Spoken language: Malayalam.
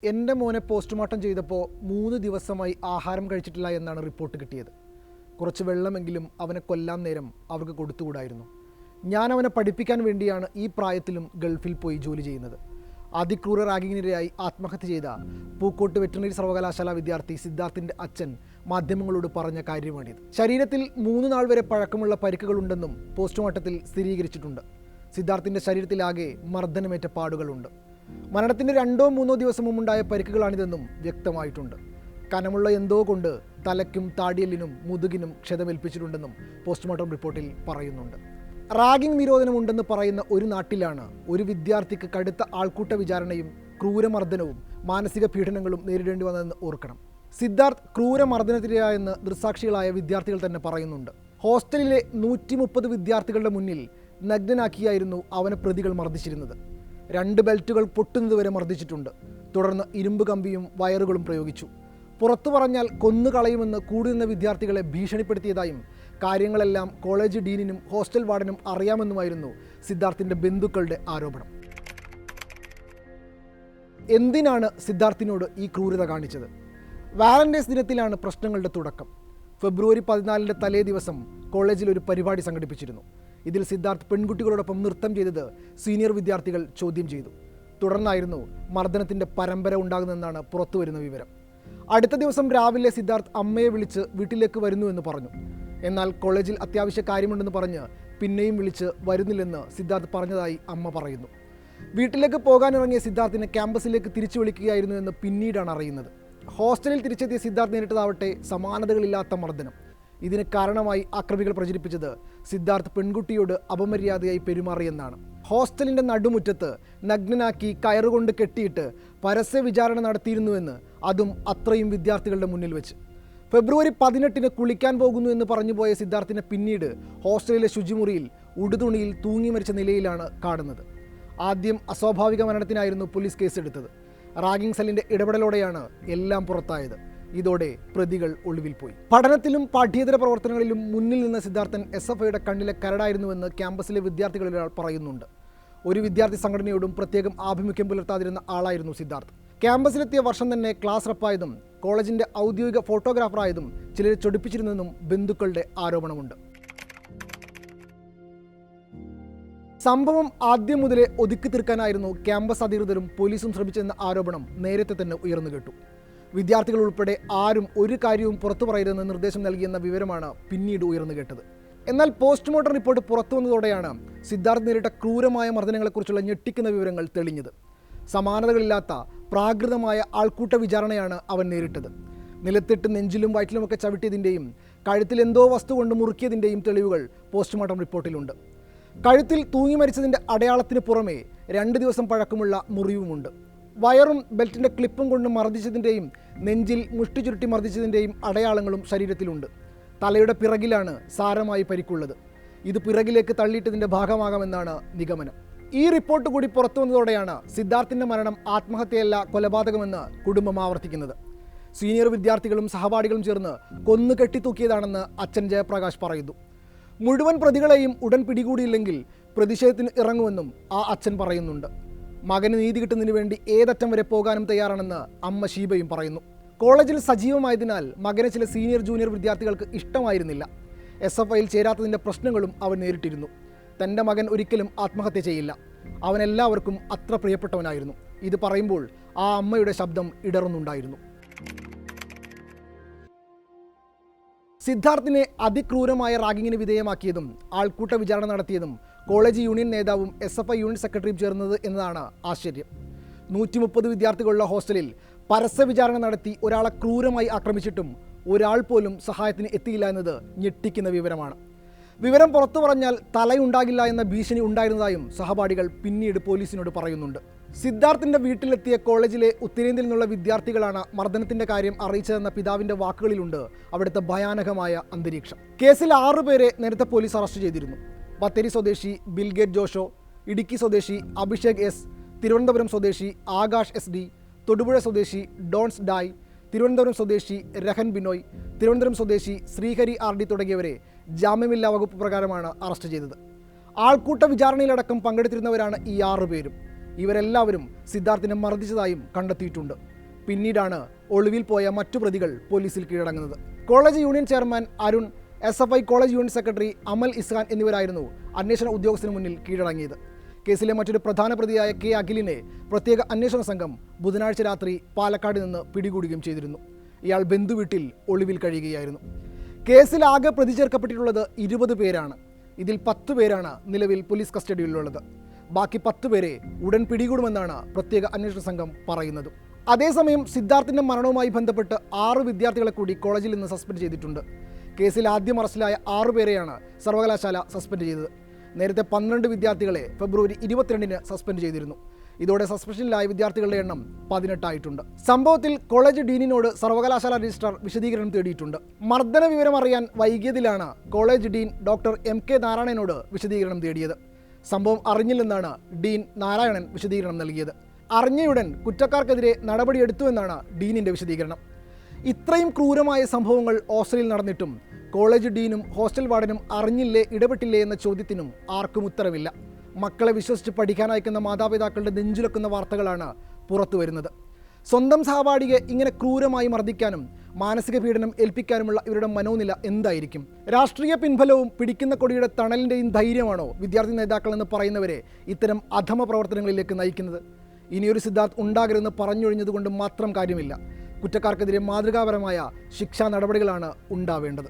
എൻ്റെ മോനെ പോസ്റ്റ്മോർട്ടം ചെയ്തപ്പോൾ 3 ദിവസമായി ആഹാരം കഴിച്ചിട്ടില്ല എന്നാണ് റിപ്പോർട്ട് കിട്ടിയത്. കുറച്ച് വെള്ളമെങ്കിലും അവനെ കൊല്ലാൻ നേരം അവർക്ക് കൊടുത്തുകൂടായിരുന്നു. ഞാൻ അവനെ പഠിപ്പിക്കാൻ വേണ്ടിയാണ് ഈ പ്രായത്തിലും ഗൾഫിൽ പോയി ജോലി ചെയ്യുന്നത്. അതിക്രൂര റാഗിങ്ങിനിരയായി ആത്മഹത്യ ചെയ്ത പൂക്കോട്ട് വെറ്ററിനറി സർവകലാശാല വിദ്യാർത്ഥി സിദ്ധാർത്ഥിൻ്റെ അച്ഛൻ മാധ്യമങ്ങളോട് പറഞ്ഞ കാര്യമാണിത്. ശരീരത്തിൽ 3 നാൾ വരെ പഴക്കമുള്ള പരിക്കുകളുണ്ടെന്നും പോസ്റ്റ്മോർട്ടത്തിൽ സ്ഥിരീകരിച്ചിട്ടുണ്ട്. സിദ്ധാർത്ഥിൻ്റെ ശരീരത്തിലാകെ മർദ്ദനമേറ്റ പാടുകളുണ്ട്. മരണത്തിൻ്റെ 2-3 ദിവസം മുമ്പുണ്ടായ പരിക്കുകളാണിതെന്നും വ്യക്തമായിട്ടുണ്ട്. കനമുള്ള എന്തോ കൊണ്ട് തലയ്ക്കും താടിയലിനും മുതുകിനും ക്ഷതമേൽപ്പിച്ചിട്ടുണ്ടെന്നും പോസ്റ്റ്മോർട്ടം റിപ്പോർട്ടിൽ പറയുന്നുണ്ട്. റാഗിംഗ് നിരോധനമുണ്ടെന്ന് പറയുന്ന ഒരു നാട്ടിലാണ് ഒരു വിദ്യാർത്ഥിക്ക് കടുത്ത ആൾക്കൂട്ട വിചാരണയും ക്രൂരമർദ്ദനവും മാനസിക പീഡനങ്ങളും നേരിടേണ്ടി വന്നതെന്ന് ഓർക്കണം. സിദ്ധാർത്ഥ് ക്രൂരമർദ്ദനത്തിനിരയായെന്ന് ദൃക്സാക്ഷികളായ വിദ്യാർത്ഥികൾ തന്നെ പറയുന്നുണ്ട്. ഹോസ്റ്റലിലെ 130 വിദ്യാർത്ഥികളുടെ മുന്നിൽ നഗ്നനാക്കിയായിരുന്നു അവനെ പ്രതികൾ മർദ്ദിച്ചിരുന്നത്. 2 ബെൽറ്റുകൾ പൊട്ടുന്നതുവരെ മർദ്ദിച്ചിട്ടുണ്ട്. തുടർന്ന് ഇരുമ്പ് കമ്പിയും വയറുകളും പ്രയോഗിച്ചു. പുറത്തു പറഞ്ഞാൽ കൊന്നുകളയുമെന്ന് കൂടുനിന്ന വിദ്യാർത്ഥികളെ ഭീഷണിപ്പെടുത്തിയതായും കാര്യങ്ങളെല്ലാം കോളേജ് ഡീനിനും ഹോസ്റ്റൽ വാർഡനും അറിയാമെന്നുമായിരുന്നു സിദ്ധാർത്ഥിൻ്റെ ബന്ധുക്കളുടെ ആരോപണം. എന്തിനാണ് സിദ്ധാർത്ഥിനോട് ഈ ക്രൂരത കാണിച്ചത്? വാലന്റൈൻസ് ദിനത്തിലാണ് പ്രശ്നങ്ങളുടെ തുടക്കം. ഫെബ്രുവരി 14 തലേ ദിവസം കോളേജിൽ ഒരു പരിപാടി സംഘടിപ്പിച്ചിരുന്നു. ഇതിൽ സിദ്ധാർത്ഥ് പെൺകുട്ടികളോടൊപ്പം നൃത്തം ചെയ്തത് സീനിയർ വിദ്യാർത്ഥികൾ ചോദ്യം ചെയ്തു. തുടർന്നായിരുന്നു മർദ്ദനത്തിൻ്റെ പരമ്പര ഉണ്ടാകുന്നതെന്നാണ് പുറത്തുവരുന്ന വിവരം. അടുത്ത ദിവസം രാവിലെ സിദ്ധാർത്ഥ് അമ്മയെ വിളിച്ച് വീട്ടിലേക്ക് വരുന്നുവെന്ന് പറഞ്ഞു. എന്നാൽ കോളേജിൽ അത്യാവശ്യ കാര്യമുണ്ടെന്ന് പറഞ്ഞ് പിന്നെയും വിളിച്ച് വരുന്നില്ലെന്ന് സിദ്ധാർത്ഥ് പറഞ്ഞതായി അമ്മ പറയുന്നു. വീട്ടിലേക്ക് പോകാനിറങ്ങിയ സിദ്ധാർത്ഥിനെ ക്യാമ്പസിലേക്ക് തിരിച്ചു വിളിക്കുകയായിരുന്നു എന്ന് പിന്നീടാണ് അറിയുന്നത്. ഹോസ്റ്റലിൽ തിരിച്ചെത്തിയ സിദ്ധാർത്ഥ് നേരിട്ടതാവട്ടെ സമാനതകളില്ലാത്ത മർദ്ദനം. ഇതിന് കാരണമായി ആക്രമികൾ പ്രചരിപ്പിച്ചത് സിദ്ധാർത്ഥ് പെൺകുട്ടിയോട് അപമര്യാദയായി പെരുമാറിയെന്നാണ്. ഹോസ്റ്റലിൻ്റെ നടുമുറ്റത്ത് നഗ്നനാക്കി കയറുകൊണ്ട് കെട്ടിയിട്ട് പരസ്യ വിചാരണ നടത്തിയിരുന്നുവെന്ന്, അതും അത്രയും വിദ്യാർത്ഥികളുടെ മുന്നിൽ വെച്ച്. ഫെബ്രുവരി 18 കുളിക്കാൻ പോകുന്നു എന്ന് പറഞ്ഞു പോയ സിദ്ധാർത്ഥിനെ പിന്നീട് ഹോസ്റ്റലിലെ ശുചിമുറിയിൽ ഉടുതുണിയിൽ തൂങ്ങി മരിച്ച നിലയിലാണ് കാണുന്നത്. ആദ്യം അസ്വാഭാവിക മരണത്തിനായിരുന്നു പോലീസ് കേസെടുത്തത്. റാഗിംഗ് സെല്ലിൻ്റെ ഇടപെടലോടെയാണ് എല്ലാം പുറത്തായത്. ഇതോടെ പ്രതികൾ ഒളിവിൽ പോയി. പഠനത്തിലും പാഠ്യേതര പ്രവർത്തനങ്ങളിലും മുന്നിൽ നിന്ന സിദ്ധാർത്ഥൻ SFIയുടെ കണ്ണിലെ കരടായിരുന്നുവെന്ന് ക്യാമ്പസിലെ വിദ്യാർത്ഥികളിൽ ഒരാൾ പറയുന്നുണ്ട്. ഒരു വിദ്യാർത്ഥി സംഘടനയോടും പ്രത്യേകം ആഭിമുഖ്യം പുലർത്താതിരുന്ന ആളായിരുന്നു സിദ്ധാർത്ഥ്. ക്യാമ്പസിലെത്തിയ വർഷം തന്നെ ക്ലാസ് റപ്പായതും കോളേജിൻ്റെ ഔദ്യോഗിക ഫോട്ടോഗ്രാഫറായതും ചിലരെ ചൊടിപ്പിച്ചിരുന്നെന്നും ബന്ധുക്കളുടെ ആരോപണമുണ്ട്. സംഭവം ആദ്യം മുതലേ ഒതുക്കി തീർക്കാനായിരുന്നു ക്യാമ്പസ് അധികൃതരും പോലീസും ശ്രമിച്ചെന്ന ആരോപണം നേരത്തെ തന്നെ ഉയർന്നു കേട്ടു. വിദ്യാർത്ഥികൾ ഉൾപ്പെടെ ആരും ഒരു കാര്യവും പുറത്തു പറയരുതെന്ന് നിർദ്ദേശം നൽകിയെന്ന വിവരമാണ് പിന്നീട് ഉയർന്നു കേട്ടത്. എന്നാൽ പോസ്റ്റ്മോർട്ടം റിപ്പോർട്ട് പുറത്തു വന്നതോടെയാണ് സിദ്ധാർത്ഥ് നേരിട്ട ക്രൂരമായ മർദ്ദനങ്ങളെക്കുറിച്ചുള്ള ഞെട്ടിക്കുന്ന വിവരങ്ങൾ തെളിഞ്ഞത്. സമാനതകളില്ലാത്ത പ്രാകൃതമായ ആൾക്കൂട്ട വിചാരണയാണ് അവൻ നേരിട്ടത്. നിലത്തിട്ട് നെഞ്ചിലും വയറ്റിലുമൊക്കെ ചവിട്ടിയതിൻ്റെയും കഴുത്തിൽ എന്തോ വസ്തു കൊണ്ട് മുറുക്കിയതിൻ്റെയും തെളിവുകൾ പോസ്റ്റ്മോർട്ടം റിപ്പോർട്ടിലുണ്ട്. കഴുത്തിൽ തൂങ്ങി മരിച്ചതിൻ്റെ അടയാളത്തിന് പുറമെ 2 ദിവസം പഴക്കമുള്ള മുറിവുമുണ്ട്. വയറും ബെൽറ്റിൻ്റെ ക്ലിപ്പും കൊണ്ട് മർദ്ദിച്ചതിൻ്റെയും നെഞ്ചിൽ മുഷ്ടി ചുരുട്ടി മർദ്ദിച്ചതിൻ്റെയും അടയാളങ്ങളും ശരീരത്തിലുണ്ട്. തലയുടെ പിറകിലാണ് സാരമായി പരിക്കുള്ളത്. ഇത് പിറകിലേക്ക് തള്ളിയിട്ടതിൻ്റെ ഭാഗമാകാമെന്നാണ് നിഗമനം. ഈ റിപ്പോർട്ട് കൂടി പുറത്തു വന്നതോടെയാണ് സിദ്ധാർത്ഥിൻ്റെ മരണം ആത്മഹത്യയല്ല കൊലപാതകമെന്ന് കുടുംബം ആവർത്തിക്കുന്നത്. സീനിയർ വിദ്യാർത്ഥികളും സഹപാഠികളും ചേർന്ന് കൊന്നു കെട്ടിത്തൂക്കിയതാണെന്ന് അച്ഛൻ ജയപ്രകാശ് പറയുന്നു. മുഴുവൻ പ്രതികളെയും ഉടൻ പിടികൂടിയില്ലെങ്കിൽ പ്രതിഷേധത്തിന് ഇറങ്ങുമെന്നും ആ അച്ഛൻ പറയുന്നുണ്ട്. മകന് നീതി കിട്ടുന്നതിന് വേണ്ടി ഏതറ്റം വരെ പോകാനും തയ്യാറാണെന്ന് അമ്മ ഷീബയും പറയുന്നു. കോളേജിൽ സജീവമായതിനാൽ മകനെ ചില സീനിയർ ജൂനിയർ വിദ്യാർത്ഥികൾക്ക് ഇഷ്ടമായിരുന്നില്ല. SFIയിൽ ചേരാത്തതിൻ്റെ പ്രശ്നങ്ങളും അവൻ നേരിട്ടിരുന്നു. തൻ്റെ മകൻ ഒരിക്കലും ആത്മഹത്യ ചെയ്യില്ല, അവൻ എല്ലാവർക്കും അത്ര പ്രിയപ്പെട്ടവനായിരുന്നു. ഇത് പറയുമ്പോൾ ആ അമ്മയുടെ ശബ്ദം ഇടറുന്നുണ്ടായിരുന്നു. സിദ്ധാർത്ഥിനെ അതിക്രൂരമായ റാഗിങ്ങിന് വിധേയമാക്കിയതും ആൾക്കൂട്ട വിചാരണ നടത്തിയതും കോളേജ് യൂണിയൻ നേതാവും SFI യൂണിറ്റ് സെക്രട്ടറിയും ചേർന്നത് എന്നതാണ് ആശ്ചര്യം. 130 വിദ്യാർത്ഥികളുള്ള ഹോസ്റ്റലിൽ പരസ്യ വിചാരണ നടത്തി ഒരാളെ ക്രൂരമായി ആക്രമിച്ചിട്ടും ഒരാൾ പോലും സഹായത്തിന് എത്തിയില്ല എന്നത് ഞെട്ടിക്കുന്ന വിവരമാണ്. വിവരം പുറത്തു പറഞ്ഞാൽ തലയുണ്ടാകില്ല എന്ന ഭീഷണി ഉണ്ടായിരുന്നതായും സഹപാഠികൾ പിന്നീട് പോലീസിനോട് പറയുന്നുണ്ട്. സിദ്ധാർത്ഥിൻ്റെ വീട്ടിലെത്തിയ കോളേജിലെ ഉത്തരേന്ത്യയിൽ നിന്നുള്ള വിദ്യാർത്ഥികളാണ് മർദ്ദനത്തിൻ്റെ കാര്യം അറിയിച്ചതെന്ന പിതാവിൻ്റെ വാക്കുകളിലുണ്ട് അവിടുത്തെ ഭയാനകമായ അന്തരീക്ഷം. കേസിൽ 6 പേരെ നേരത്തെ പോലീസ് അറസ്റ്റ് ചെയ്തിരുന്നു. ബത്തേരി സ്വദേശി ബിൽഗേറ്റ് ജോഷോ, ഇടുക്കി സ്വദേശി അഭിഷേക് S, തിരുവനന്തപുരം സ്വദേശി ആകാശ് SD, തൊടുപുഴ സ്വദേശി ഡോൺസ് ഡായ്, തിരുവനന്തപുരം സ്വദേശി രഹൻ ബിനോയ്, തിരുവനന്തപുരം സ്വദേശി ശ്രീഹരി RD തുടങ്ങിയവരെ ജാമ്യമില്ലാ വകുപ്പ് പ്രകാരമാണ് അറസ്റ്റ് ചെയ്തത്. ആൾക്കൂട്ട വിചാരണയിലടക്കം പങ്കെടുത്തിരുന്നവരാണ് ഈ 6 പേരും. ഇവരെല്ലാവരും സിദ്ധാർത്ഥിനെ മർദ്ദിച്ചതായും കണ്ടെത്തിയിട്ടുണ്ട്. പിന്നീടാണ് ഒളിവിൽ പോയ മറ്റു പ്രതികൾ പോലീസിൽ കീഴടങ്ങുന്നത്. College union chairman Arun, SFI college union secretary Amal Ishan എന്നിവരായിരുന്നു അന്വേഷണ ഉദ്യോഗസ്ഥന് മുന്നിൽ കീഴടങ്ങിയത്. കേസിലെ മറ്റൊരു പ്രധാന പ്രതിയായ K അഖിലിനെ പ്രത്യേക അന്വേഷണ സംഘം ബുധനാഴ്ച രാത്രി പാലക്കാട് നിന്ന് പിടികൂടുകയും ചെയ്തിരുന്നു. ഇയാൾ ബന്ധുവീട്ടിൽ ഒളിവിൽ കഴിയുകയായിരുന്നു. കേസിൽ ആകെ പ്രതി ചേർക്കപ്പെട്ടിട്ടുള്ളത് 20 പേരാണ്. ഇതിൽ 10 പേരാണ് നിലവിൽ പോലീസ് കസ്റ്റഡിയിലുള്ളത്. ബാക്കി 10 പേരെ ഉടൻ പിടികൂടുമെന്നാണ് പ്രത്യേക അന്വേഷണ സംഘം പറയുന്നത്. അതേസമയം സിദ്ധാർത്ഥിൻ്റെ മരണവുമായി ബന്ധപ്പെട്ട് 6 വിദ്യാർത്ഥികളെ കൂടി കോളേജിൽ നിന്ന് സസ്പെൻഡ് ചെയ്തിട്ടുണ്ട്. കേസിൽ ആദ്യം അറസ്റ്റിലായ 6 പേരെയാണ് സർവകലാശാല സസ്പെൻഡ് ചെയ്തത്. നേരത്തെ 12 വിദ്യാർത്ഥികളെ ഫെബ്രുവരി 22-ന് സസ്പെൻഡ് ചെയ്തിരുന്നു. ഇതോടെ സസ്പെൻഷനിലായ വിദ്യാർത്ഥികളുടെ എണ്ണം 18 ആയിട്ടുണ്ട്. സംഭവത്തിൽ കോളേജ് ഡീനിനോട് സർവകലാശാല രജിസ്ട്രാർ വിശദീകരണം തേടിയിട്ടുണ്ട്. മർദ്ദന വിവരം അറിയാൻ വൈകിയതിലാണ് കോളേജ് ഡീൻ ഡോക്ടർ MK നാരായണനോട് വിശദീകരണം തേടിയത്. സംഭവം അറിഞ്ഞില്ലെന്നാണ് ഡീൻ നാരായണൻ വിശദീകരണം നൽകിയത്. അറിഞ്ഞയുടൻ കുറ്റക്കാർക്കെതിരെ നടപടിയെടുത്തുവെന്നാണ് ഡീനിൻ്റെ വിശദീകരണം. ഇത്രയും ക്രൂരമായ സംഭവങ്ങൾ ഹോസ്റ്റലിൽ നടന്നിട്ടും കോളേജ് ഡീനും ഹോസ്റ്റൽ വാർഡനും അറിഞ്ഞില്ലേ, ഇടപെട്ടില്ലേ എന്ന ചോദ്യത്തിനും ആർക്കും ഉത്തരവില്ല. മക്കളെ വിശ്വസിച്ച് പഠിക്കാൻ അയക്കുന്ന മാതാപിതാക്കളുടെ നെഞ്ചുലക്കുന്ന വാർത്തകളാണ് പുറത്തു വരുന്നത്. സ്വന്തം സഹപാഠിയെ ഇങ്ങനെ ക്രൂരമായി മർദ്ദിക്കാനും മാനസിക പീഡനം ഏൽപ്പിക്കാനുമുള്ള ഇവരുടെ മനോനില എന്തായിരിക്കും? രാഷ്ട്രീയ പിൻബലവും പിടിക്കുന്ന കൊടിയുടെ തണലിൻ്റെയും ധൈര്യമാണോ വിദ്യാർത്ഥി നേതാക്കൾ എന്ന് പറയുന്നവരെ ഇത്തരം അധമ പ്രവർത്തനങ്ങളിലേക്ക് നയിക്കുന്നത്? ഇനിയൊരു സിദ്ധാർത്ഥ് ഉണ്ടാകരുതെന്ന് പറഞ്ഞൊഴിഞ്ഞതുകൊണ്ട് മാത്രം കാര്യമില്ല. കുറ്റക്കാർക്കെതിരെ മാതൃകാപരമായ ശിക്ഷാ നടപടികളാണ് ഉണ്ടാവേണ്ടത്.